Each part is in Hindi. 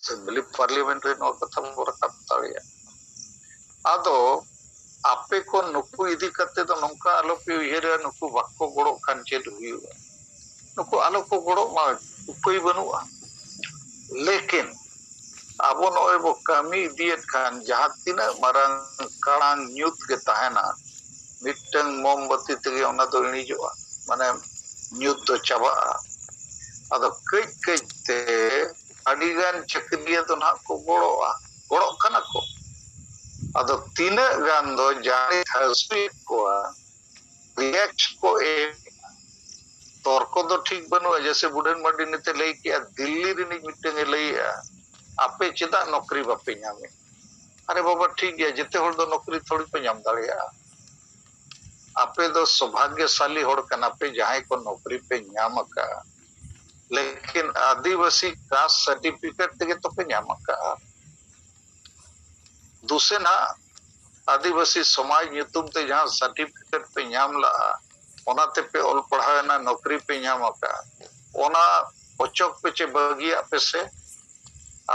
असेंबली पार्लियामेंट रे नो कथा बो रकाब दाड़िया आदो आपे को नुकु इदी करते तो नौका आलो पे उहेरा नुकु बाको गोड़ो खान चेद हुआ नुकु आलो को गोड़ो मा कोई बनुआ लेकिन आबो नोए बो कमी दियत खान जहां तिना मारंग काड़ांग न्यूत के तहना मिटंग मोमबत्ती तेगे ओना दो इणिजोआ माने न्यूत दो चाबा आदो कई कई ते अडिगान चक्रिया तो ना को गोड़ोआ गोड़ो कना को आदो तीन गान दो जाने हसुई को रिएक्ट को तर्क दो ठीक बनुआ जैसे बुढ़न मडी नेते लई किया दिल्ली रिनी मिटंग लईया आपे चेदा नौकरी बापे नामे अरे बाबा ठीक गया जिते होड़ दो नौकरी थोड़ी पे नाम दाड़िया आपे दो सौभाग्यशाली होड़ कना पे जहां को नौकरी पे नाम का लेकिन आदिवासी कास्ट सर्टिफिकेट तेगे तो पे नाम का दूसरे ना आदिवासी समाज ᱧᱩᱛᱩᱢ ते जहां सर्टिफिकेट पे नाम ला ओना ते पे ऑल पढ़ावे ना नौकरी पे नाम का ओना ओचक पे चे बगिया पे से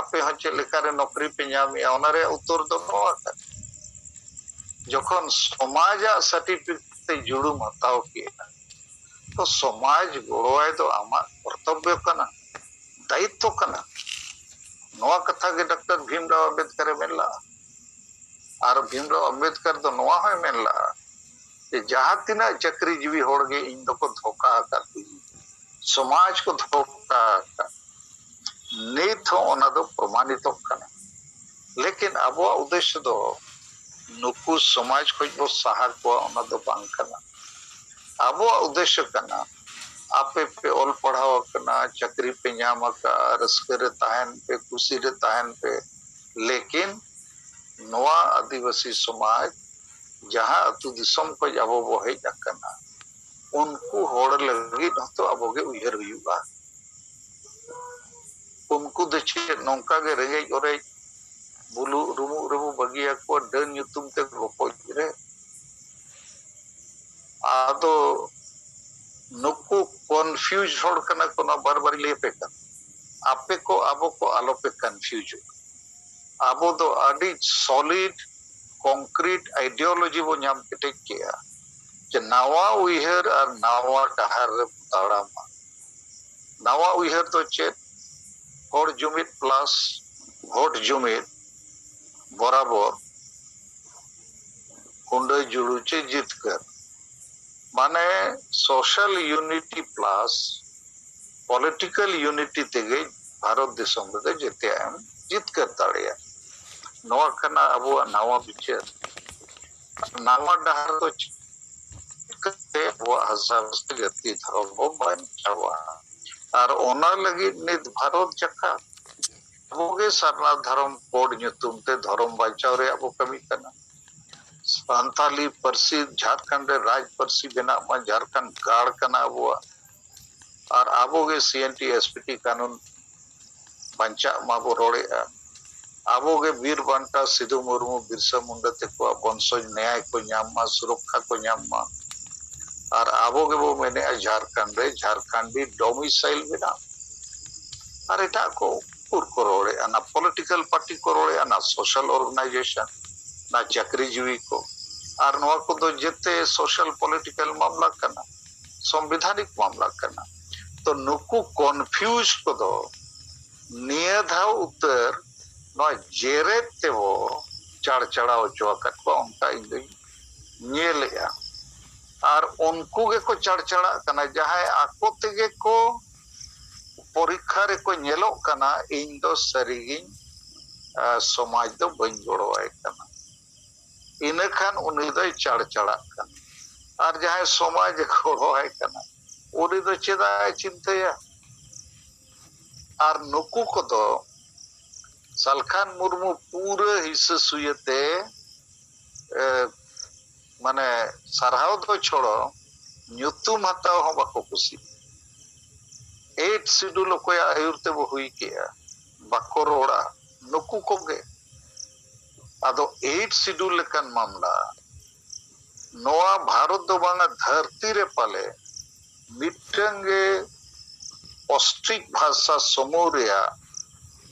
आपे हचे लेकारे नौकरी पे नामिया ओना रे उत्तर दो नोआ का जखन समाज सर्टिफिकेट ते जुड़ुम हताव किया तो समाज गोड़वाय तो आमा कर्तव्य कना दायित्व कना नोआ कथा के डॉक्टर भीमराव अंबेडकर मेला और भीमराव अंबेडकर तो नोआ है मेला कि जहां तिना चक्री जीवी होड़गे इन दो को धोखा करती समाज को धोखा का नीत हो ओना दो प्रमाणित कना लेकिन अब उद्देश्य दो नुकु समाज को बो सहार को ओना दो बांग कना अब उद्देश्य कना आपे पे ऑल पढ़ाव कना चक्री पे नाम का रस्के रे ताहन पे खुशी रे ताहन पे लेकिन नोआ आदिवासी समाज जहां अतु दिसम को अब वो है कना उनको होड़ लगी तो अब के उहर हुआ उनको देचे नौका के रेगे ओरे बुलु रुमु रुमु बगिया को डन ᱧᱩᱛᱩᱢ ते गोपोज रे आदो नुकु कंफ्यूज होड़ कना कोना बार बार ले पे का आपे को आबो को आलो पे कंफ्यूज आबो दो आदि सॉलिड कंक्रीट आइडियोलॉजी वो नाम केटे किया जे नावा उइहर और नावा डहार रे ताड़ामा नावा उइहर तो चेत होड़ जुमित प्लस वोट जुमित बराबर कुंडे जुड़ुचे जीतकर माने social unity plus political unity तेगे भारत देशम रे जेते एम जीतकर ताड़िया नोआ कना अबो नावा बिचार नावा डहार तो के वो हसाब से गति धर्म वो बांचावा और ओना लगी नित भारत जका अबोगे सरना धर्म कोड ᱧᱩᱛᱩᱢ ते धर्म बांचाव रे अबो कमी कना सांताली परसी झारखंड रे राज परसी बना मा झारखंड गाड़ कना अबो और अबोगे सीएनटी एसपीटी कानून बांचा मा बो रोड़े आबोगे वीर बांटा सिधु मुर्मू बिरसा मुंडा ते को वंशज न्याय को ᱧᱟᱢ सुरक्षा को ᱧᱟᱢ और आबोगे वो मैंने झारखंड रे झारखंडी डोमिसाइल बिना और एटा को पुर को रोड़े ना पॉलिटिकल पार्टी को रोड़े ना सोशल ऑर्गेनाइजेशन ना चक्री जीवी को और नोआ को दो जेते सोशल पॉलिटिकल मामला करना संवैधानिक मामला करना तो नुकु कन्फ्यूज को दो नियधा उत्तर नो जेरे ते वो चार चढ़ाव चौकट को उनका इंदई नेलेया और उनको के को चढ़ चढ़ा कना जहां आको तेगे को परीक्षा रे को नेलो कना इन दो सरीगिन समाज दो बन जोड़वाय कना इन खान उनी दो चढ़ चढ़ा कना और जहां समाज गोड़वाय कना उनी दो चेदा चिंतया और नुकु को दो सलखान मुर्मू पूरे हिस्से सुयते माने सरहाव दो छोड़ो ᱧᱩᱛᱩᱢ हताव हो बाको कुसी 8 शेड्यूल को आयुरते वो हुई किया बाको रोड़ा नुकु को गे आदो 8 शेड्यूल लेकन मामला नोआ भारत दो बांगा धरती रे पाले मिटंगे ऑस्ट्रिक भाषा समूरिया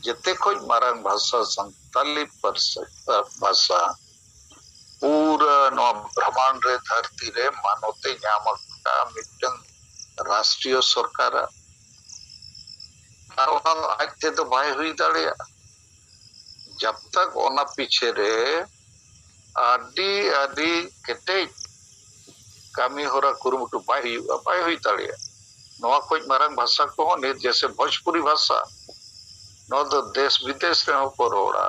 जेते खोज मारंग भाषा संताली भाषा पूरा नवा ब्रह्मांड रे धरती रे मानवते ᱧᱟᱢ ᱟᱠᱟᱫ मिटन राष्ट्रीय सरकार आज ते तो बाय हुई दाड़िया जब तक ओना पीछे रे आदि आदि केटे कामी होरा कुरुमुटु बाय हुई दाड़िया नवा खोज मारंग भाषा को नित जैसे भोजपुरी भाषा नवा तो देश विदेश रे को रोड़ा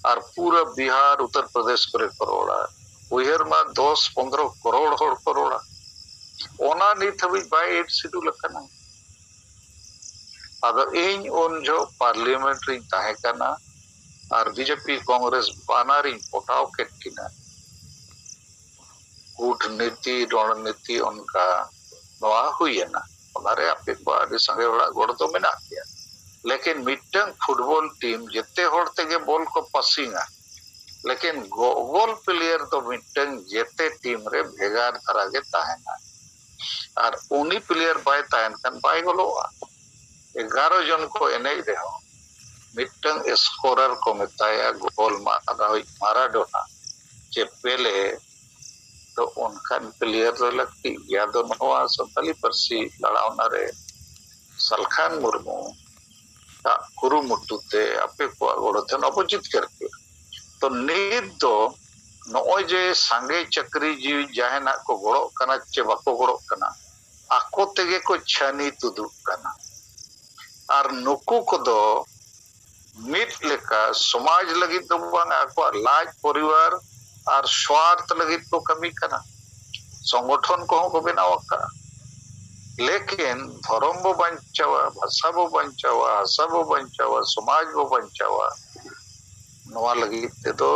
और पूरा बिहार उत्तर प्रदेश करे करोड़ा उहर मा 10-15 करोड़ होड़ करोड़ा ओना नित हबी बाय एट सिडुल कना अगर इन उन जो पार्लियामेंट री ताहे कना और बीजेपी कांग्रेस बानारी पोटाव केटकिना कूटनीति रणनीति उनका नवा हुईना ओनारे आपे को आदि संगे होड़ा गोड़ तो मेना गया लेकिन मिटन फुटबॉल टीम जिते होड़ तेगे बॉल को पासिंगा लेकिन गोल प्लेयर तो मिटन जेते टीम रे भेगार धरा गे ताहेना और उनी प्लेयर बाय ताहेन कन बाय गोलोआ 11 जन को एने रेहो मिटन स्कोरर को मेताया गोल माराडोना जे पेले तो उनका प्लेयर रे लगती या दो नवा संताली परसी लड़ावना रे सलखान मुर्मू का कुरुमुटुते आपे को गोड़ते अपोजिट करके तो नित दो नॉय जे सांगे चक्री जी जाहेना को गोड़ो कना चे बाको गोड़ो कना आको तेगे को छानी तुदु कना और नुकु को दो मिट लेका समाज लगी तो बांग आको लाज परिवार और स्वार्थ लगी को कमी कना संगठन को बनावा का लेकिन धर्म बो बंचावा भाषा बो बंचावा आशा बो बंचावा समाज बो बंचावा नवा लगी ते तो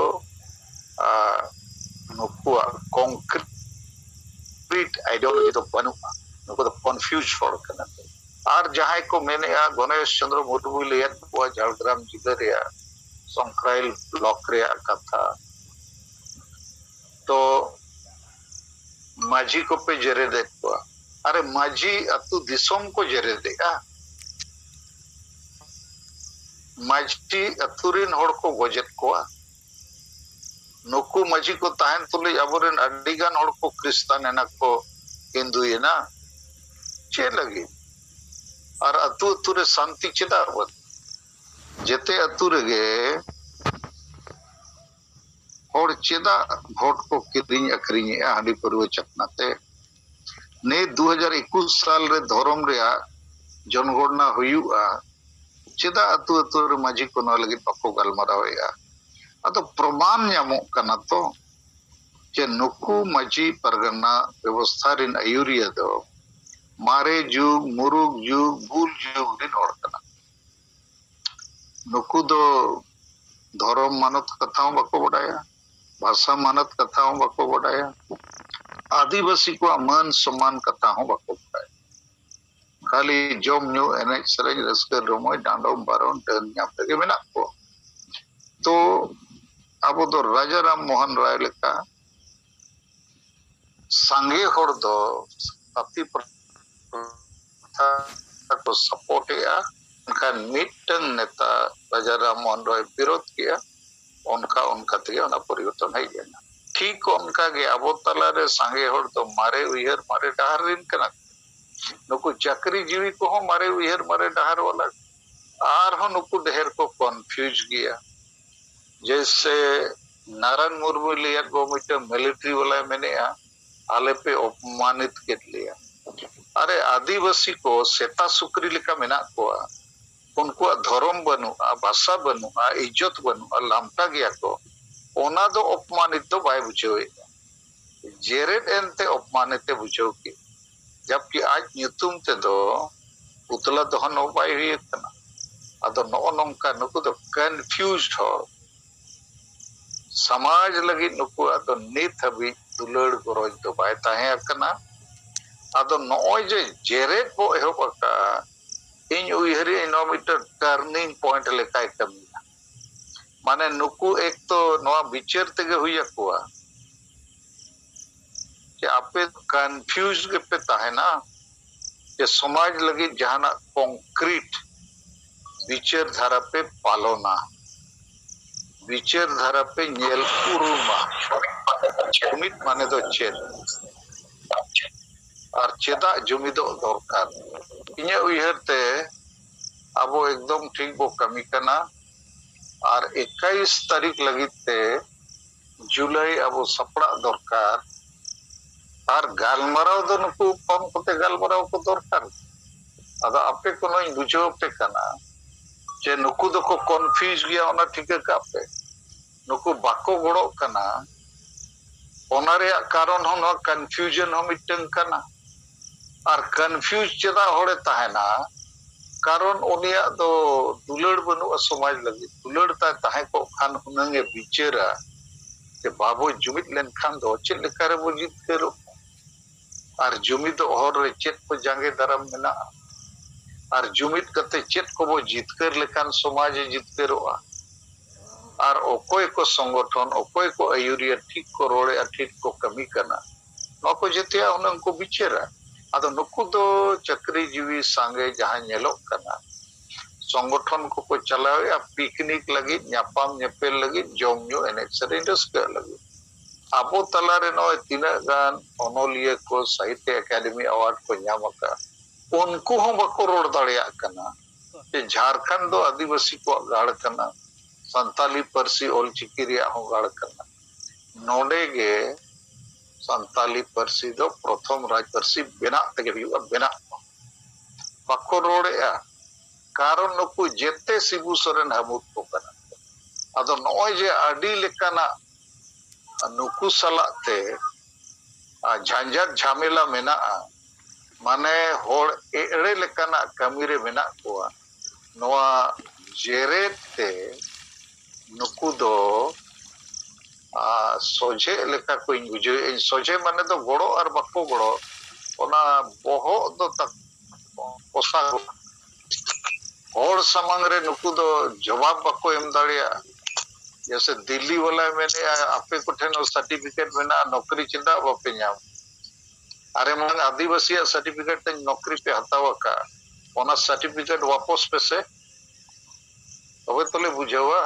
नुकुआ कॉन्क्रीट आइडियोलॉजी तो बनुआ नुको तो कंफ्यूज फॉर कना और जहां को मैंने गणेश चंद्र मुर्मू लिया को झारग्राम जिले रे संक्राइल ब्लॉक रे कथा तो माझी को पे जरे देखवा अरे माझी अतु दिसोम को जरे देगा माझी अतुरिन होड़ को गोजत कोआ नुकु माझी को ताहन तुले अबोरेन अडिगान होड़ को क्रिस्तान एना को हिंदू ये ना चे लगी और अतु अतुरे शांति चेदा बद जेते अतुरे गे होड़ चेदा वोट को किरिंग अखरिंग हांडी परवे चकनाते ने 2021 साल रे धर्म रे जनगणना हुआ चेदा अतु अतु रे माझी को न लगी पको गलमरावेगा अतो प्रमाण ᱧᱟᱢᱚᱜ कना तो जे नुकु माझी परगना व्यवस्था रिन आयुरिया दो मारे जुग मुरुग जुग बुल जुग रिन होड़ कना नुकु दो धर्म मानत कथाओं बाको बडाया भाषा मानत कथाओं बाको बडाया आदिवासी को मान सम्मान कथाओं बाको बडाया खाली जम न्यू एने सरेज रस्कर रमोय डांडोम बारोन टन ᱧᱟᱢ तेगे मेना को तो अब तो राजा राम मोहन राय लेका संगे होड़ दो सती प्रथा को सपोर्ट किया उनका मिटन नेता राजा राम मोहन राय विरोध किया उनका तेगे उना परिवर्तन है गया ठीक उनका गे अब तला रे संगे होड़ तो मारे उयहर मारे डहार रिन कना नुकु चाकरी जीवी को हो मारे उयहर मारे डहार वाला आर हो नुकु ढेर को कंफ्यूज गया जैसे नारायण मुर्मू लिया को मिलिट्री वाला मैंने आले पे अपमानित कर लिया अरे आदिवासी को सेता सुक्री लिखा मेना को उनको धर्म बनुआ भाषा बनुआ इज्जत बनुआ लामटा गया को ओना दो अपमानित तो बाय बुझेगा जेरेड एनते अपमानित बुझो की जबकि आज ᱧᱩᱛᱩᱢ ते दो उतला दहन बाय हुई कना अदो नो नोंका नुकु दो कंफ्यूज्ड हो समाज लगी नुकु अदो नित हबी दुलड़ गरज दो बाय ताहे कना अदो नोय जे जेरेड बो एहोबका इन उयहरी नो मीटर टर्निंग पॉइंट लेकाय कमिया माने नुकु एक तो नवा विचार तेगे हुई अकुआ कि आपे कंफ्यूज के पे ताहे ना कि समाज लगी जहाना कंक्रीट विचार धारा पे पालना विचार धारा पे नेल उरुमा जुमिद माने दो चेद और चेदा जुमिदो दरकार इन्हें उयहर ते अब एकदम ठीक बो कमी करना और 21 तारीख लगी ते जुलाई अब सपड़ा दरकार और गालमराव दो नुकु कम कोते गालमराव को दरकार अदा आपे कोनो बुझो पे कना जे नुकु दो को कन्फ्यूज गया ओना ठीक का पे नुकु बाको गड़ो कना ओना रे कारण हो कन्फ्यूजन हो मिटन कना और कन्फ्यूज चेदा होड़े ताहेना कारण उनिया दो दुलड़ बनु समाज लगी दुलड़ ताहे को खान हुनंगे बिचेरा के बाबो जुमिद लेन खान दो चेद लेका रे बो जितकेरो और जुमिद हर रे चेद को जांगे दाराम मेना और जुमिद कते चेद को बो जितकर लेखान समाज जितकेरोआ और ओकोय को संगठन ओकोय को आयुरिया ठीक को रोड़े ठीक को कमी करना नको जेतिया उनको बिचेरा आदो नुकु दो चक्री जीवी सांगे जहां नेलोक करना संगठन को चलावे या पिकनिक लगी न्यापाम नेपेल लगी जोमन्यू एनेक्सरे इंडस्ट्री लगी आबो तलारे नो तीना गान ओनोलिया को साहित्य एकेडमी अवार्ड को न्यामका उनको हम बको रोड दाड़िया करना जे झारखंड दो आदिवासी को गाड़ करना संताली परसी ओलचिकी रिया हो गाड़ करना नोडे गे संताली परसी दो प्रथम राज परसी बेना तगे बियुआ बेना बको रोड़ेया कारण नुकु जेते सिबु सोरेन हमुत को करना अदो नोय जे आडी लेकाना नुकु सलाते झांझाट झामेला मेना माने होड़ एड़े लेकाना कमीरे मेना कोआ नोआ जेरेत ते नुकु दो सोझे लेका को बुझे सोझे माने तो गड़ो और बको गड़ो ओना बोहो दो तक पोसा होड़ समंग रे नुकु दो जवाब बको एम दाड़िया जैसे दिल्ली वाला मैंने आपे को ठेन सर्टिफिकेट मेना नौकरी चिंता बापे नाम अरे मन आदिवासी सर्टिफिकेट ते नौकरी पे हतावा का ओना सर्टिफिकेट वापस पे से तबे तोले बुझावा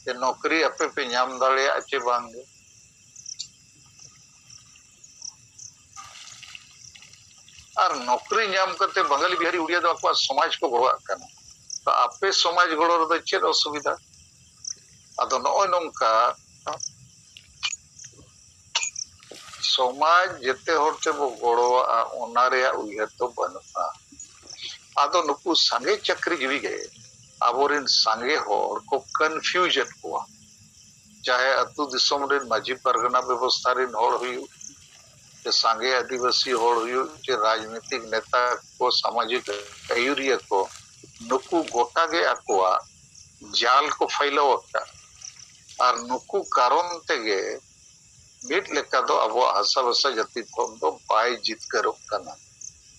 जे नौकरी आपे पे नाम दाड़िया चे बांगे और नौकरी नाम करते बंगाली बिहारी उड़िया दो आपका समाज को गड़वा करना तो आपे समाज गड़ो रे चेद असुविधा अदो नोय नोंका समाज जेते होते वो गड़वा ओना रे उयहर तो बनुआ आदो नुकु संगे चक्री जीवी गए आबोरिन संगे होड़ को कन्फ्यूजन हुआ चाहे अतु दिसोम रे माझी परगना व्यवस्था रे होड़ हुई के संगे आदिवासी होड़ हुई के राजनीतिक नेता को सामाजिक आयुरिया को नुकु गोटा गे अकुआ जाल को फैलाव और नुकु कारण तेगे मिट लेका दो अब हसा बसा जति दो बाय जितकरो कना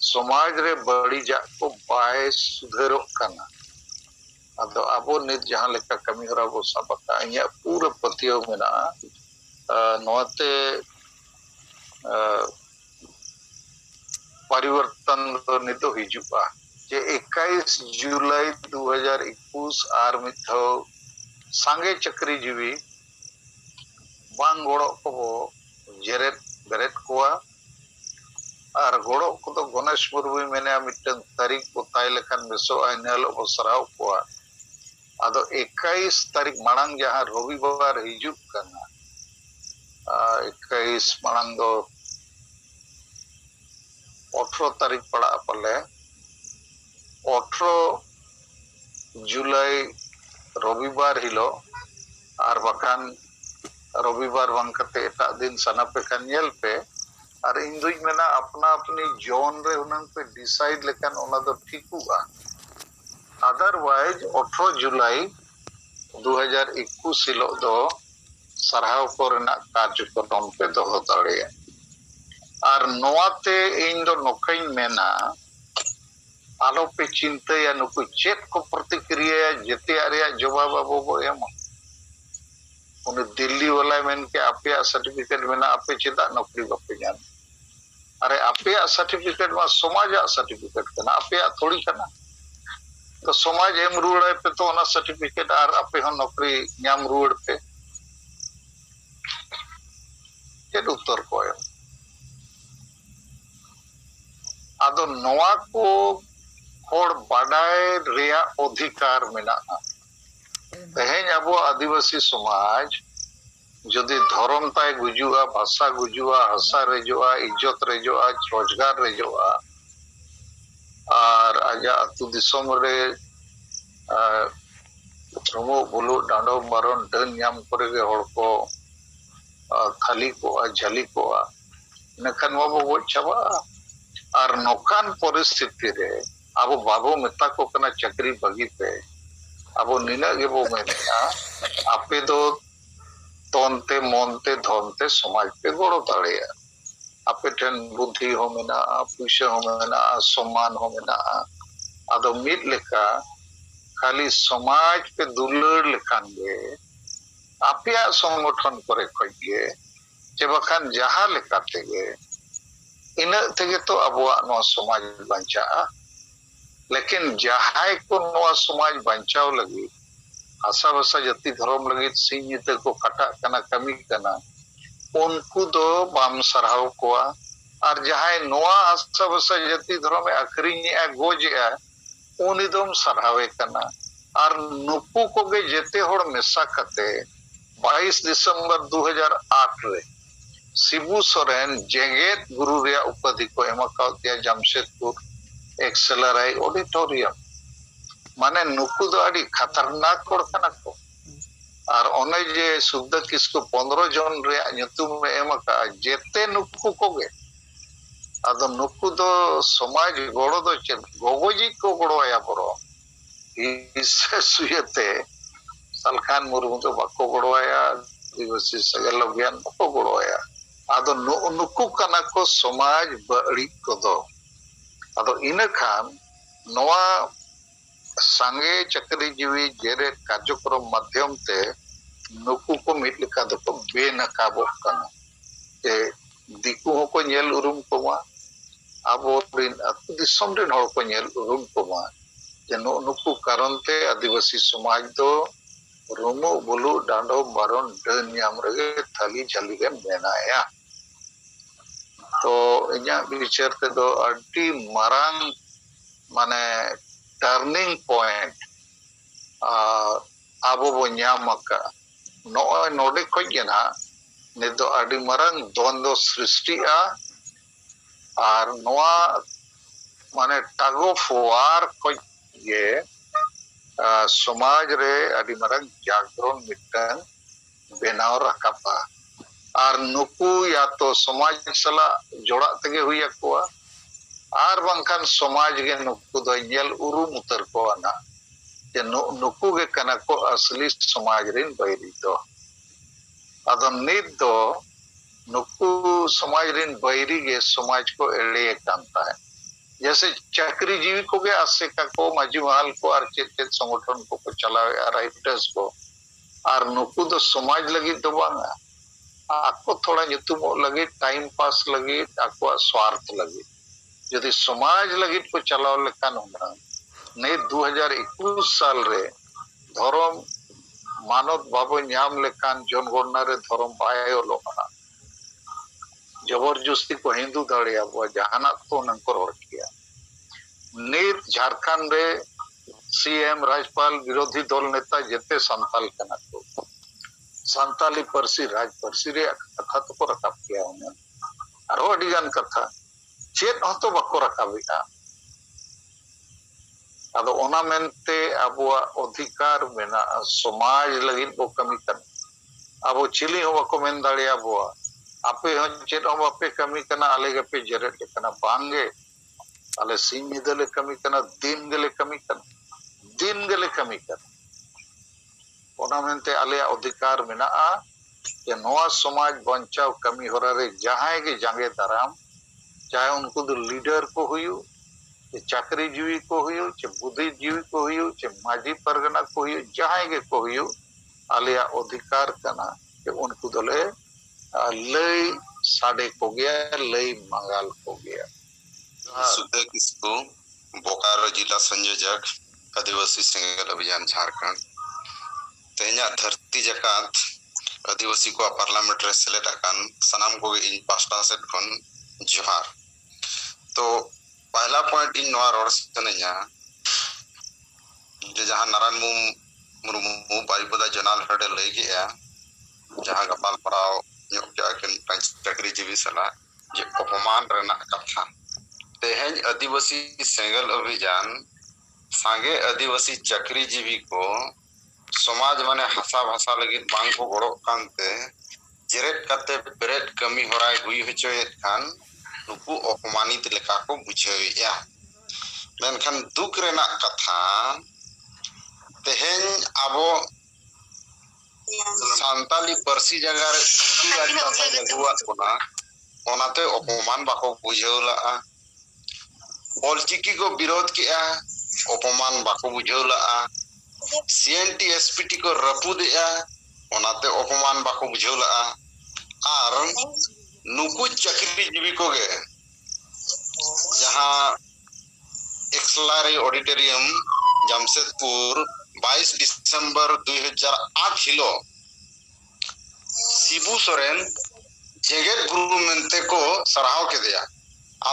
समाज रे बड़ी जा को बाय सुधरो कना अदो अबो नित जहां लेका कमी हरा वो सबका इया पूरा पतियो मेना नोते परिवर्तन नितो हिजुआ जे 21 जुलाई 2021 आर मिथो सांगे चक्री जीवी बांग गोड़ो को जेरेत बेरेत कोआ और गोड़ो को तो गणेश मुर्मू मेने मिटन तारीख को ताई लेखान बेसो आइनल बसराव कोआ आदो 21 तारीख मांग जहां रविवार हिजुक करना 21 मांग दो 18 तारीख पड़ा पले 18 जुलाई रविवार हिलो और बखान रविवार बंकते एटा दिन सना पे कन्यल पे और इन दुई मेना अपना अपनी जोन रे उनन पे डिसाइड लेकन ओना दो ठीक हुआ अदरवाइज 18 जुलाई 2021 हिलो दो सरहाव कोरना कार्यक्रम पे दोहो दाड़े और नोआते इन दो नोकई मेना आलो पे चिंता या नुकु चेक को प्रतिक्रिया जेते आरिया जवाब अब वो एम उन्हें दिल्ली वाला मेन के आपे सर्टिफिकेट मेना आपे चेदा नौकरी बापे जान अरे आपे सर्टिफिकेट में समाज सर्टिफिकेट करना आपे थोड़ी करना तो समाज एम रुआड़े पे तो ओना सर्टिफिकेट और आपे हन नौकरी नाम रुआड़ पे चेद उत्तर को एम आदो नोआ को होड़ बाडाय रिया अधिकार मेनाआ तेहें अब आदिवासी समाज जदि धर्म ताय गुजुआ भाषा गुजुआ हसा रेजुआ इज्जत रेजुआ रोजगार रेजुआ और आजा अतु दिसोम रे रुमु बुलु डांडो मारन डन नाम करे गे हड़ को खाली को झली को नखन वो गोज चाबा और नौकान परिस्थिति रे अब बाबू मेता को कना चक्री बगी पे अब निना गे बो मेना आपे दो तोनते मोनते धोनते समाज पे गड़ो दाड़े आपे ठन बुद्धि हो मेना पैसा हो मेना सम्मान हो मेना आदो मिट लेका खाली समाज पे दुलड़ लेखान गे आपिया संगठन करे खगे जे बखान जहां लेका तेगे इना तेगे तो अबुआ नो समाज बंचा लेकिन जहां को नो समाज बंचाव लगी आशा भाषा जाति धर्म लगी सिंह को कटा कना कमी कना उनको दो बाम सरहाव कोआ और जहां नोआ आशा भाषा जाति धर्म में आखरी गोजे उनी दम सरहावे कना और नुकु को गे जेते होड़ मेसा कते 22 दिसंबर 2008 रे शिबू सोरेन जेगेत गुरु रे उपाधि को एमकाउतिया जमशेदपुर एक्सेलराई ऑडिटोरियम माने नुकु दो अड़ी खतरनाक कोड़ कना को और ओने जे सुद्ध किसको 15 जन रे nyutum में एमका जेते नुकु को गे आदो नुकु दो समाज गोड़ो दो चेद गोगोजी को गोड़ो आया बरो इससे सुयते सलखान मुर्मू तो बको गोड़ो आया दिवसी सगल अभियान बको गोड़ो आया आदो नुकु कना को समाज बड़ी को दो आदो इन खान नोआ संगे चक्री जीवी जेरे कार्यक्रम माध्यम ते नुकु को मिट लिखा दो को बेनकाबो कना ते दिकु हो को नेल उरुम को मा आबो रिन अतु दिसम रिन हड़ को नेल उरुम को मा जे नुकु कारण ते आदिवासी समाज दो रुमु बुलु डांडो बारन डन नाम रे थाली झली गे मेनाया तो इኛ विचार ते दो अड्डी मारांग माने टर्निंग पॉइंट आबो बो न्यामका नोय नोडे खोजना ने दो अड्डी मारांग द्वंद्व सृष्टिया और नोआ माने टागो फुआर को ये समाज रे अड्डी मारांग जागरण मिटन बेनाव रकापा और नुकु या तो समाज सला जोड़ा तगे हुई कोआ और बंखान समाज गे नुकु दो नेल उरुम उतर को आना जे नुकु गे कना को असली समाज रिन बैरी दो अदो नित दो नुकु समाज रिन बैरी गे समाज को एड़े कांता है जैसे चक्री जीवी को गे आसेका को माजी महल को और चेत संगठन को चलावे राइटर्स को और नुकु दो समाज लगी दो बांगा आपको थोड़ा nyutum लगी टाइम पास लगी आपको स्वार्थ लगी यदि समाज लगी को चलाव लेकान होना नहीं 2021 साल रे धर्म मानव बाबू न्याम लेकान जनगणना रे धर्म बायो लोना जबरदस्ती को हिंदू दाड़िया बो जहाना तो नंको रोड किया नीत झारखंड रे सीएम राज्यपाल विरोधी दल नेता जेते संताल कना को संताली परसी राज परसी रे कथा तो को रकाब किया उन्हें और अडिगान कथा चेत हतो बको रकाबिया अदो ओना मेनते अबुआ अधिकार मेना समाज लगिन बो कमी कर अबो चिली हो बको मेन दाड़िया बुआ आपे हो चेत हो आपे कमी कना आले गपे जरे कना बांगे आले सिंह निदले कमी कना दिन गले कमी कर ओना मेनते आले अधिकार मेना जे नोआ समाज बंचाव कमी होरा रे जहां के जांगे दाराम चाहे उनको दो लीडर को हुयु चे चाकरी जीवी को हुयु चे बुद्धि जीवी को हुयु चे माजी परगना को हुयु जहां के को हुयु आलिया अधिकार कना के उनको दोले लई साडे को गया लई मंगाल को गया सुधे किसको बोकारो जिला संयोजक आदिवासी सेंगल अभियान झारखंड तेना धरती जकात आदिवासी को पार्लियामेंट रे सेलेक्ट अकान सनाम को इन पास्टा सेट खन जोहार। तो पहला पॉइंट इन नोआ रोड सनेया जे जहां नारायण मुर्मू बारिपदा जनरल हेड लई गया जहां गपाल पड़ाव चाकरी जीवी सला जे अपमान रना कथा तेहन आदिवासी सेंगल अभियान सांगे आदिवासी चाकरी जीवी को समाज माने हसा भाषा लगी बांग को गड़ो कानते जेरेट कते बेरेट कमी होराय हुई होचोयेत खान नुकु अपमानित लेखा को बुझेया मेनखान दुख रेना कथा तेहेन आबो सांताली परसी जगह रे गुआ कोना ओनाते अपमान बाको बुझेउला ऑलचिकी को विरोध किया अपमान बाको बुझेउला सीएनटी एसपीटी को रपुदिया ओनाते अपमान बाको बुझेउला आर नुकु चाकरी जीवी को गे जहां एक्सलारी ऑडिटोरियम जमशेदपुर 22 दिसंबर 2008 हिलो शिबू सोरेन जेगेत गुरु मेंते को सराहाव के दिया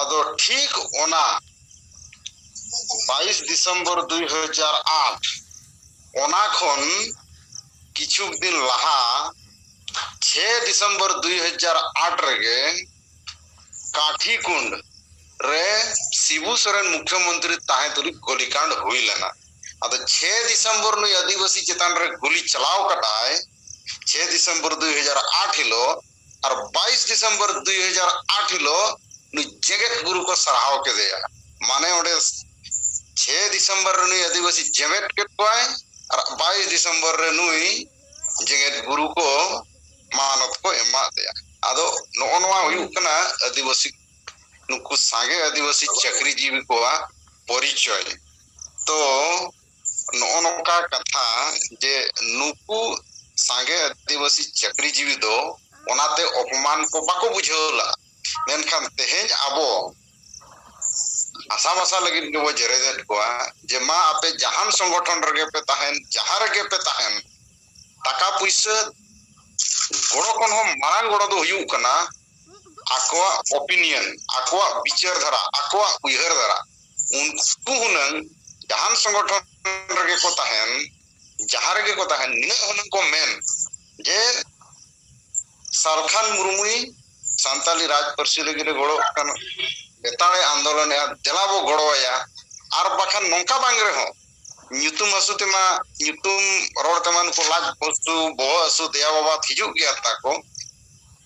आदो ठीक ओना 22 दिसंबर 2008 ओना खन किछु दिन लहा 6 दिसंबर 2008 रेगे काठी कुंड रे शिबू सोरेन मुख्यमंत्री ताहे तुरी गोलीकांड हुई लेना आदो 6 दिसंबर नु आदिवासी चेतान रे गोली चलाव कटाय 6 दिसंबर 2008 हिलो और 22 दिसंबर 2008 हिलो नु जगत गुरु को सराहाव के दिया माने ओडे 6 दिसंबर नु आदिवासी जेमेट के कोय और 22 दिसंबर रे नुई जगत गुरु को मानत को एमा दिया आदो नोनवा हुई कना आदिवासी नुकु सांगे आदिवासी चाकरी जीवी को परिचय तो नोनका कथा जे नुकु सांगे आदिवासी चाकरी जीवी दो ओनाते अपमान को बाको बुझेला मेनखान तेहेन आबो आशा भाषा लगी वो जरेदेट को जे मा आपे जहान संगठन रगे पे ताहेन जहां रगे पे ताहेन टाका पैसा गोड़ो कोन हो मांग गोड़ो दो हुयु कना आकोआ ओपिनियन आकोआ विचार धारा आकोआ उयहर धारा उनको हुनंग जहान संगठन रगे को ताहेन जहां रगे को ताहेन निना हुनंग को मेन जे सालखान मुर्मुई सांताली राज परसी लगी गोड़ो कन बेताळे आंदोलन या देलाबो गोड़ोया आर बाखान नोंका बांगरे हो ᱧᱩᱛᱩᱢ ᱟᱥᱩᱛᱮᱢᱟ ᱧᱩᱛᱩᱢ ᱨᱚᱲ ᱛᱮᱢᱟᱱ ᱠᱚ ᱞᱟᱡ ᱯᱚᱥᱛᱩ ᱵᱚᱦᱚ ᱟᱥᱩ ᱫᱮᱭᱟ ᱵᱟᱵᱟ ᱦᱤᱡᱩᱜ ᱜᱮᱭᱟ ᱛᱟᱠᱚ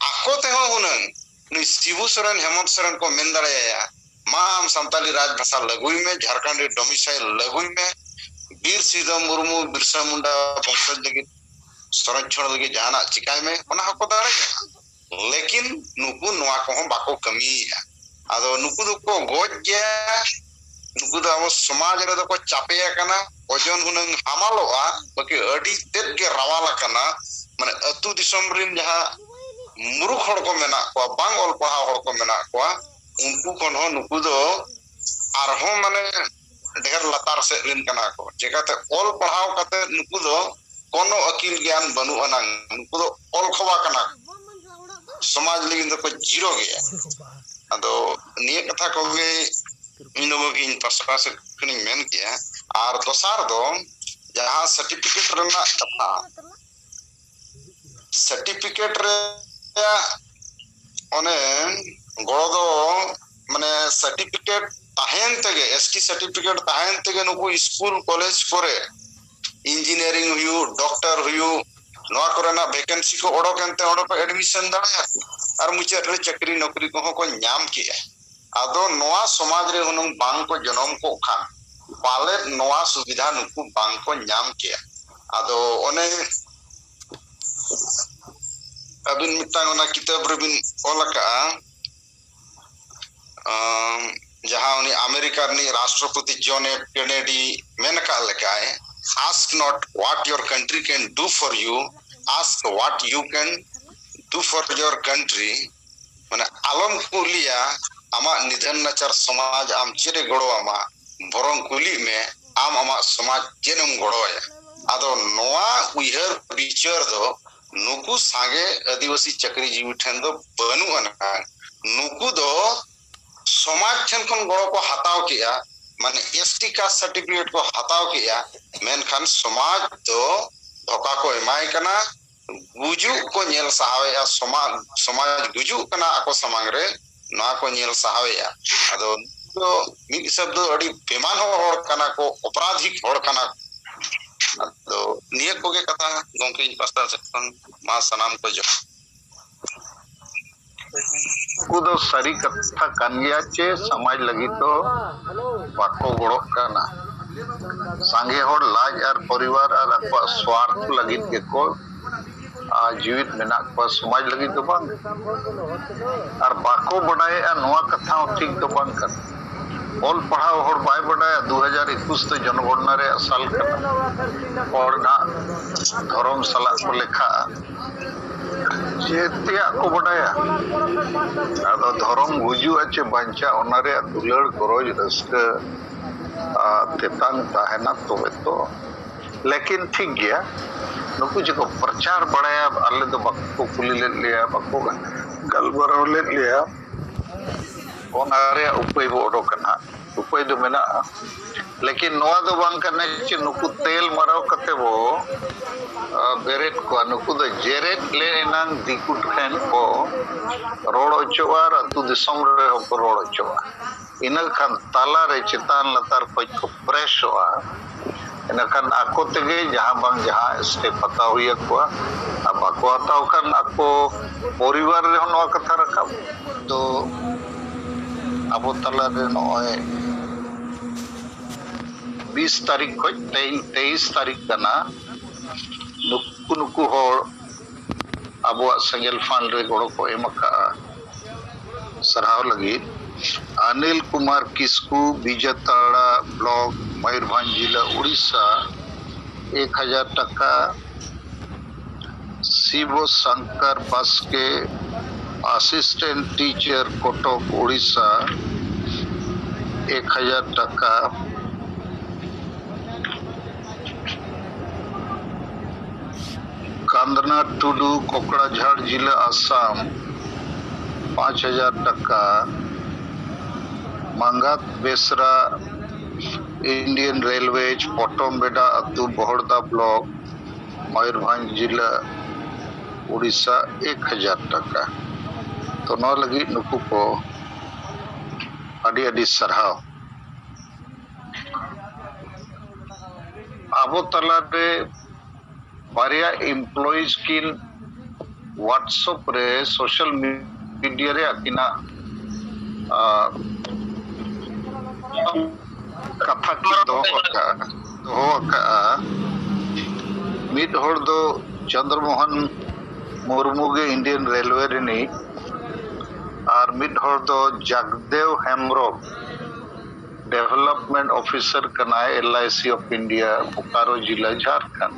ᱟᱠᱚ ᱛᱮᱦᱚᱸ ᱦᱩᱱᱟᱹᱝ ᱱᱩᱭ ᱥᱤᱵᱩ ᱥᱚᱨᱮᱱ ᱦᱮᱢᱚᱱᱛ ᱥᱚᱨᱮᱱ ᱠᱚ ᱢᱮᱱ ᱫᱟᱲᱮᱭᱟᱭᱟ ᱢᱟ ᱟᱢ ᱥᱟᱱᱛᱟᱞᱤ ᱨᱟᱡᱽ ᱵᱷᱟষᱟ ᱞᱟᱹᱜᱩᱭ ᱢᱮ ᱡᱷᱟᱲᱠᱷᱚᱸᱰ ᱰᱚᱢᱤᱥᱟइल ᱞᱟᱹᱜᱩᱭ ᱢᱮ ᱵᱤᱨ ᱥᱤᱫᱚ ᱢᱩᱨᱢᱩ ᱵᱤᱨᱥᱟ ᱢᱩंᱰᱟ ᱵᱚᱝᱥᱚ ᱞᱟᱹᱜᱤᱫ संरक्षण लगे जहाना चिकाय में ओना हको दाड़े लेकिन नुकु नोआ को हम बाको कमी आदो नुकु दो को गोज गया नुकु दो अब समाज रे दो को चापे कना ओजन हुनंग हामालोआ बाकी अडी तेत के रावाला कना माने अतु दिसम रिन जहां मुरुख हड़ को मेना को बांग ऑल पढ़ा हड़ को मेना को उनको कोन हो नुकु दो आरहो माने ढेर लतार से रिन कना को जेकाते ऑल पढ़ाव कते नुकु दो कोनो अकील ज्ञान बनु अनंग नुकु दो ऑल खवा कना समाज लेकिन दो को जीरो गया अदो निये कथा को गे इनोबो इन पासा से कनी मेन किया आर दोसार दो जहां सर्टिफिकेट रना कथा सर्टिफिकेट रे ओने गोड़ो दो माने सर्टिफिकेट ताहेन तगे एसटी सर्टिफिकेट ताहेन तगे नुकु स्कूल कॉलेज करे इंजीनियरिंग हुयु डॉक्टर हुयु नोआ कोरेना वैकेंसी को ओडो केनते ओडो पे एडमिशन दाया और मुचे रे चाकरी नौकरी को न्याम किया आदो नोआ समाज रे हुनुंग बांग को जनम को खान पाले नोआ सुविधा नुकु बांग को न्याम किया आदो ओने अबिन मिटांग ओना किताब रे बिन ओलका जहां उनी अमेरिका नी राष्ट्रपति जॉन एफ केनेडी मेनका लेकाय ask not what your country can do for you ask what you can do for your country माने आलम कुलिया आमा निधन नचर समाज आम चिरे गड़ो आमा बरंग कुली में आम आमा समाज चेनम गड़ोया आदो नोआ उइहर बिचार दो नुकु सांगे आदिवासी चक्री जीवी ठेन दो बनु अना नुकु दो समाज ठेन खन गड़ो को हताव किया माने एसटी कास्ट सर्टिफिकेट को हताव किया मेनखान समाज दो धोखा को एमाय कना गुजु को नेल सहावे समाज गुजु कना ako samang re ना को नेल सहावे आदो तो मिद शब्द अड़ी बेमान हड़ कना को अपराधिक हड़ कना तो निये को के कथा गोंके पास्ता सेक्शन मा सनाम को जो कुदो सारी कथा कान गया चे समाज लगी तो बाको गड़ो कना सांगे हड़ लाज और परिवार और आपा स्वार्थ लगी के को जीवित मेना को समाज लगी तो बांग और बाको बढ़ाए नवा कथा ठीक तो बांग कर ऑल पढ़ाओ हड़ बाय बढ़ाया 2021 तो जनगणना रे साल कना और ना धर्म सला को लेखा जेतिया को बढ़ाया आदो धर्म गुजु अच्छे बंचा ओनारे दुलड़ गरज रस्क तेतांग ताहेना तो लेकिन ठीक गया नुकु जो प्रचार बढ़ाया अल्ले तो बक्को कुली ले लिया बक्को गलबराव ले लिया ओनारे उपाय बोडो कना उपाय दो मेना लेकिन नोआ दो बांग करने चे नुकु तेल मराव कते वो बेरेट को नुकु दो जेरेट ले नंग दिकुट खेन को रोड चोवार अतु दिसम रे हो रोड चोवा इनल खान ताला रे चितान लतार पज को प्रेस हुआ इनखान आको तेगे जहां बांग जहां स्टेप पता हुई को अब आको आता खान आको परिवार रे नोआ कथा रखा तो अब तला रे नोए 20 तारीख को 23 तारीख कना नुकु नुकु हड़ अब संगल फांड रे गड़ो को एमका सराव लगी अनिल कुमार किस्कू बीजताड़ा ब्लॉक मयूरभंज जिला उड़ीसा 1000 टका शिव शंकर बास्के असिस्टेंट टीचर कटक उड़ीसा 1000 टका कांदना टुडू कोकड़ाझाड़ जिला आसाम 5000 टका मंगात बेसरा इंडियन रेलवेज पटमबेडा अतु बहड़दा ब्लॉक मयूरभंज जिला उड़ीसा 1000 टका तो न लगी नुकु को अडी सरहाव आबो तला रे बारिया एम्प्लॉइज किन व्हाट्सएप रे सोशल मीडिया रे अकिना कथा की दो मिद हड़ दो चंद्रमोहन मुर्मू गे इंडियन रेलवे रिनी और मिद हड़ दो जगदेव हेम्ब्रम डेवलपमेंट ऑफिसर कनाए LIC ऑफ इंडिया बोकारो जिला झारखंड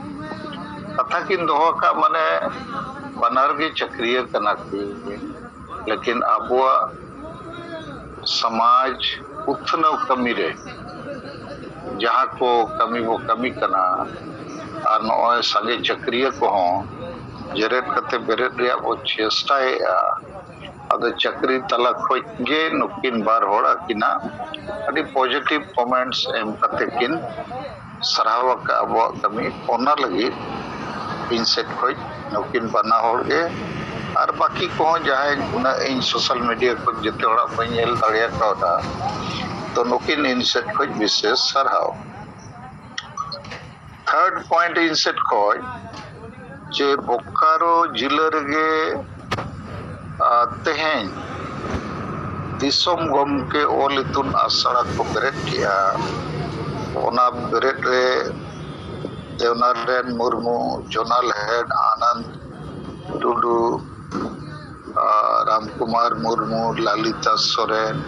कथा किन दोहा का माने बनार के चक्रिय कना लेकिन अबुआ समाज उत्थनव कमी रे जहाँ को कमी वो कमी कना और नॉय संगे चक्रिय को हों जेरेट कते बेरेट रिया वो चेष्टाए अद चक्री तला खोजे नुकिन बार होड़ा किना अभी पॉजिटिव कमेंट्स एम कते किन सराहवा का अबुआ कमी ओना लगी इनसेट खोज नुकिन बना होड़गे और बाकी को जहां ना इन सोशल मीडिया को जते होड़ा बनेल दड़िया का तो नुकिन इनसेट खोज विशेष सराहव थर्ड पॉइंट इनसेट खोज जे बोकारो जिला रे तेहें दिसोम गमके ओल इतुन आसड़ा को बेरेट किया ओना बेरेट रे देवनारायण मुर्मू जोनल हेड आनंद टुडू राम कुमार मुर्मू ललिता सोरेन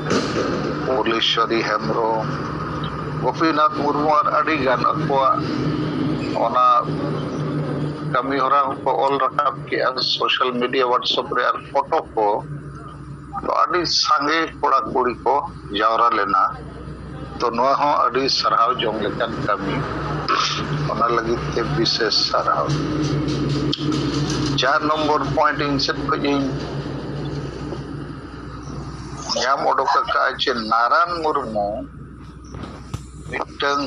पुलेश्वरी हेम्ब्रम गोपीनाथ मुर्मू और अड़ी गान अक्वा ओना कमी होरा को ऑल रकाब किया सोशल मीडिया व्हाट्सएप रे और फोटो को तो अड़ी संगे कोड़ा कुड़ी को जावरा लेना तो नोआ हो अड़ी सरहाव जोंग लेकन कमी ओना लगी ते विशेष सरहाव 4 नंबर पॉइंट इनसेट को nyam odoka kache Narayan Murmu मिटंग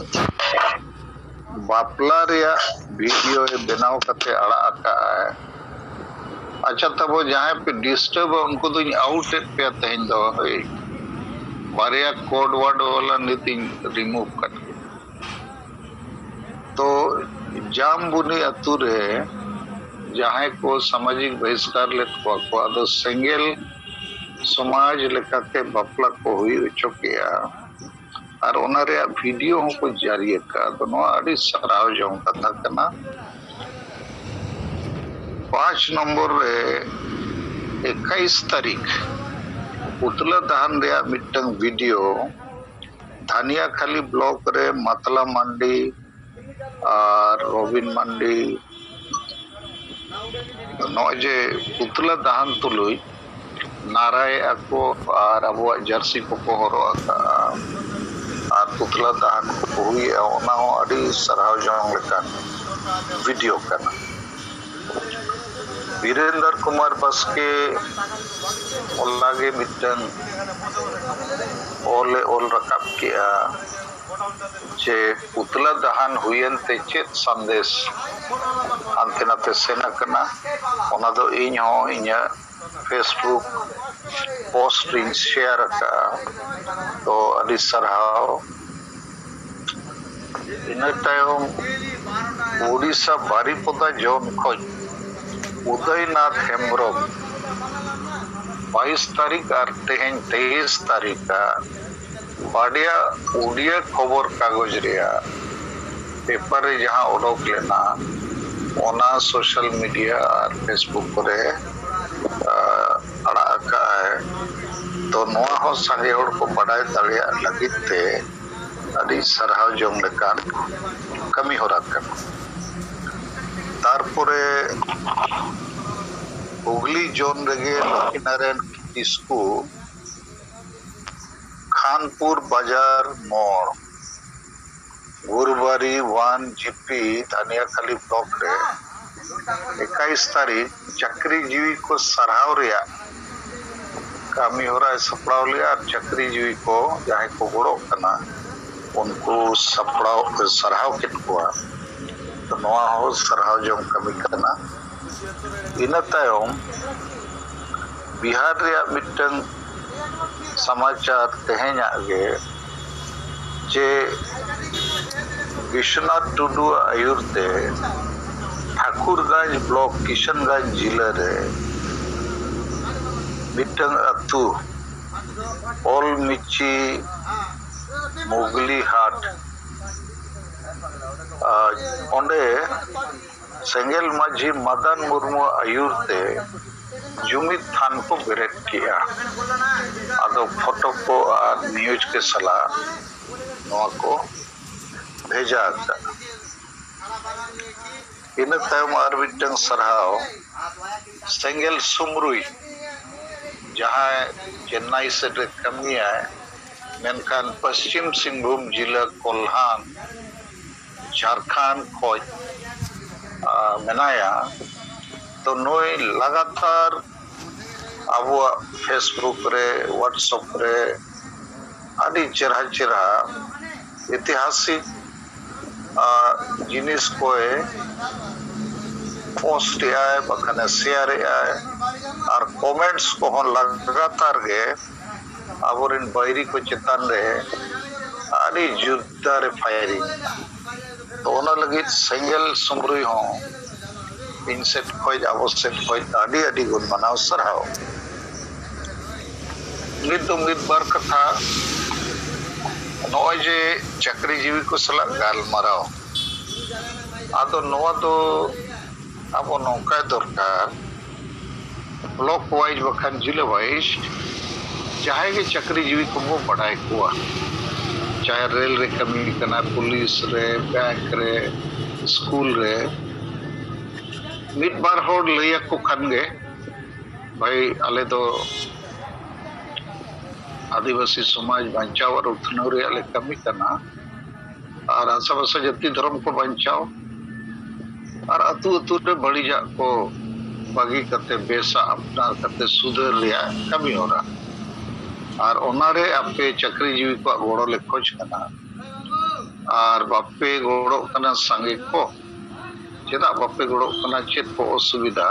बापला रिया वीडियो बनाव कते अड़ा आका है अच्छा तब जहां पे डिस्टर्ब उनको तो आउट पे तहन दो बारिया कोड वर्ड वाला नीति रिमूव कर तो जामबुनी अतु रे जहां को सामाजिक बहिष्कार ले को आदो सिंगल समाज लेकाते बापला को हुई चुकिया और ओनारे वीडियो को जारी का तो अड़ी सराव जो कथा कना 5 नंबर रे 21 तारीख उतला दहन रे मिटंग वीडियो धानिया खाली ब्लॉक रे मतला मंडी और रोबिन मंडी नौजे उतला दहन तुलुई नाराय ako और abuak jersey ko horo aka और पुतला दहन को हुई ओना हो अड़ी सरहाव जोंग लेकन वीडियो करना वीरेंद्र कुमार बसके ओलागे मिटन ओल रकाब किया जे पुतला दहन हुयन ते चेत संदेश अंते नाते सेना कना ओना दो इन हो इnya फेसबुक पोस्ट इन शेयर का तो अड़ी सरहाव इन टाइम ओडिशा बारीपदा जोन खोज उदयनाथ हेम्ब्रम 22 तारीख और तेहन 23 तारीख का बाडिया उड़िया खबर कागज रिया पेपर रे जहां उडोक लेना ओना सोशल मीडिया और फेसबुक रे अड़ा का है तो नोआ हो संगे हड़ को बड़ाई दड़िया लगित ते अड़ी सरहाव जोंग लेकान कमी हो रहा तारपुरे हुगली जोन रेगे लक्ष्मीनारायण किस्कू खानपुर बाजार मोड़ गुरुबारी 1 जीपी धानिया खाली ब्लॉक रे 21 तारीख चक्रीजीवी को सरहाव रिया कामी हो रहा है सपड़ाव लिया चक्रीजीवी को जहां को गोड़ो कना उनको सपड़ाव सरहाव कितकुआ तो नवा हो सरहाव जो कमी करना इन तायम बिहार रिया मिटन समाचार तेहन आगे जे विश्वनाथ टुडू आयुरते ठाकुरगंज ब्लॉक किशनगंज जिले रे मिटन अतु ओल मिची मुगली हाट ओंडे सेंगेल माझी मदन मुर्मू आयुरते जुमित थान को बेरेट किया आदो फोटो को और न्यूज के सलाह नवा को भेजा था इन तायम और मिटन सरहाव सेंगेल सुमरुई जहां चेन्नई से कमी है मेनखान पश्चिम सिंहभूम जिला कोल्हान झारखंड खोज मेनाया तो नोई लगातार अब फेसबुक रे व्हाट्सएप रे आदि चेहरा चेहरा ऐतिहासिक जिनिस को पोस्ट आए बखाने शेयर आए और कमेंट्स को लगातार गे अब बैरी को चेतान रे आदि जुद्दा रे फायरिंग तो ओना लगी सेंगेल सुमरुई हो इनसेट खोज आवश्यक खोज आदि आदि गुण मनाव सरहाव नित बार कथा नॉय जे चक्रीजीवी को सला गालमाराव आदो नोआ तो अब नौका दरकार ब्लॉक वाइज बखान जिले वाइज चाहे के चक्रीजीवी को वो बढ़ाए कुआ चाहे रेल रे कमी करना पुलिस रे बैंक रे स्कूल रे मिट बार होड़ लैया को खन गे भाई आले तो आदिवासी समाज बांचाव और उथनव रे ले कमी करना और आसापासा जाति धर्म को बचाव और अतु अतु रे बड़ीजा को बागी करते बेसा अपना करते सुधर रिया कमी हो रहा और ओनारे आपे चक्री जीवी को गोड़ो ले खोज करना और बापे गोड़ो करना संगे को चेदा बापे गोड़ो करना चेत को असुविधा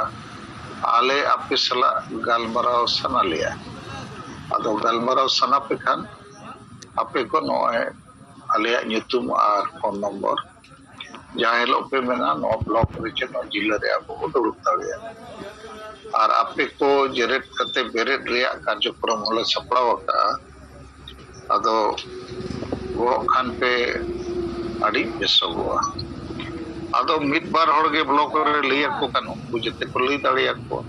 आले आपे सला गालमराव सना लिया अदो गालमराव सना पे खान आपे को नोए आले ᱧᱩᱛᱩᱢ और फोन नंबर जहाँ हेलो पे मेना नो ब्लॉक रिचे नो जिला रे आपको दुरुप दाड़िया और आपे को जेरेट करते बेरेट रिया कार्यक्रम होले सपड़ाव का अदो गोड़ो खान पे अड़ी बेसोगवा अदो मिड बार होड़गे ब्लॉक रे लिया को कानो बुझते को लई दाड़िया को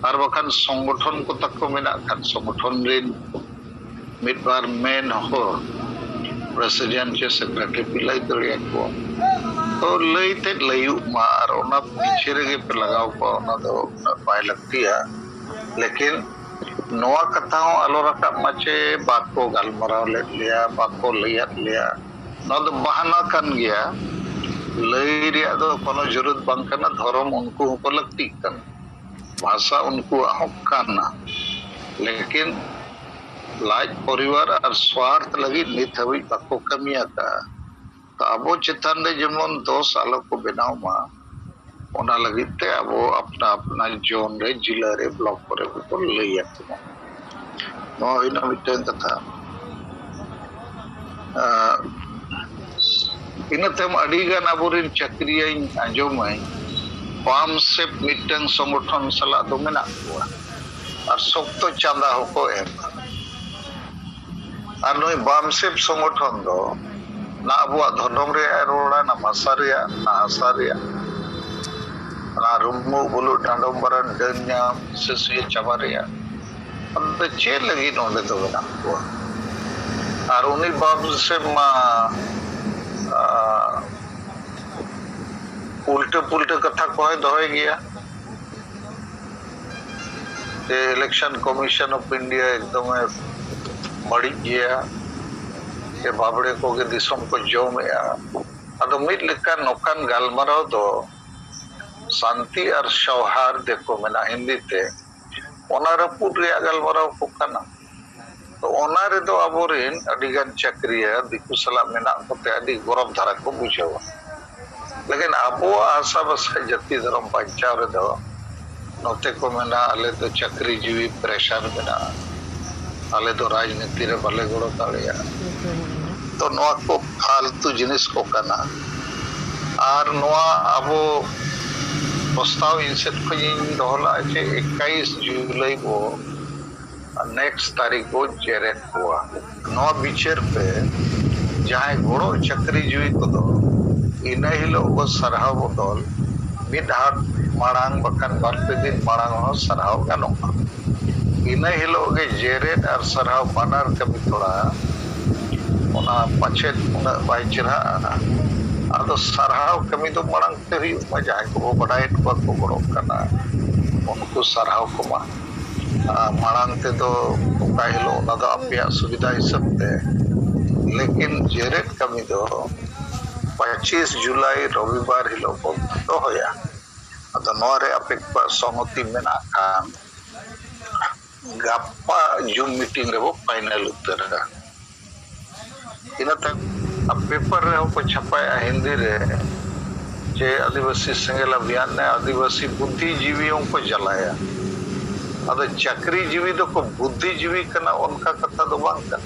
और बखान संगठन को तक मेना खान संगठन रे मिड बार मेन हो प्रेसिडेंट के सेक्रेटरी पिलाई दाड़िया को तो लईते लयु मार ओना पीछे रे पे लगाव को ओना दो पाए लगती है लेकिन नोआ कथा हो आलो रका माचे बाको गालमराव ले लिया बाको लिया न दो बहाना कन गया लई रे दो कोनो जरूरत बांग करना धर्म उनको को लगती कन भाषा उनको हकाना लेकिन लाज परिवार और स्वार्थ लगी नित हवी बाको कमिया का तो अबो चितान रे जेमन दोष आलो को बनाव मा ओना लगिते अबो अपना अपना जोन रे जिला रे ब्लॉक पर को लइया नो इना मिटन कथा इनतेम अडिगान अबोरिन चक्रियाई आंजोमाई पाम से मिटन संगठन सला दो मेना को और सोक्तो चांदा होको एम और नोय बामसेप संगठन दो ना अबुआ धर्म रे रोड़ा ना भाषा रे ना आशा रे ना रुमु बुलु डांडोमबरन डन्या सेसुए चाबा रे अब चे लगी नोंडे तो बना को और उन्हीं बामसेप मा उल्टे पुल्टे कथा को दोहे गया इलेक्शन कमीशन ऑफ इंडिया एकदम बड़ी गया के बाबड़े को के दिसम को जोमेया अदो मिट लेका नोकान गालमराव दो शांति और सौहार्द को मेना हिंदी ते ओना रपुट रे गालमराव को कना तो ओना रे दो अबोरिन अडिगान चक्रिया दिकु सला मेना कोते अडी गौरव धारा को बुझावा लेकिन अबो आशा बस जति धर्म बचाव रे दो नोते को मेना आले तो चक्री जीवी प्रेशर मेना आले तो राजनीति रे भले गोड़ो दाड़िया तो नोआ को फालतू जिनिस को कना और नोआ अबो प्रस्ताव इनसे खजिन दोहला जे 21 जुलाई को नेक्स्ट तारीख को जेरेट हुआ नोआ बिचर पे जहां गोड़ो चक्री जीवी को दो इना हिलो को सरहाव बदल मिड हाट माड़ांग बखान बारपे दिन माड़ांग हो सरहाव गानोगा इना हिलो के जेरेट और सरहाव बानार कभी थोड़ा ओना पछे उना बाय चरा आदो सरहाव कमी तो माड़ांग ते हुई जहां को बड़ाई को गोड़ो करना उनको सरहाव को माड़ांग ते तो का हिलो ओना दो अपया सुविधा हिसाब ते लेकिन जेरेट कमी दो 25 जुलाई रविवार हिलो को तो होया अतो नोरे अपेक्षा सहमति मेना खान गापा जूम मीटिंग रे वो फाइनल उत्तर है इन तक अब पेपर रे को छपाया हिंदी रे जे आदिवासी संगेल अभियान ने आदिवासी बुद्धिजीवियों को जलाया अद चक्री जीवी तो को बुद्धिजीवी कना उनका कथा दो बांग का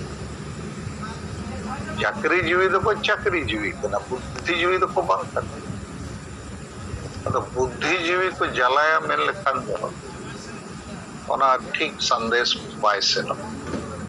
चक्री जीवी तो को चक्री जीवी कना बुद्धिजीवी तो को बांग का अद बुद्धिजीवी को जलाया मेन लेखान दो ओना ठीक संदेश पाए से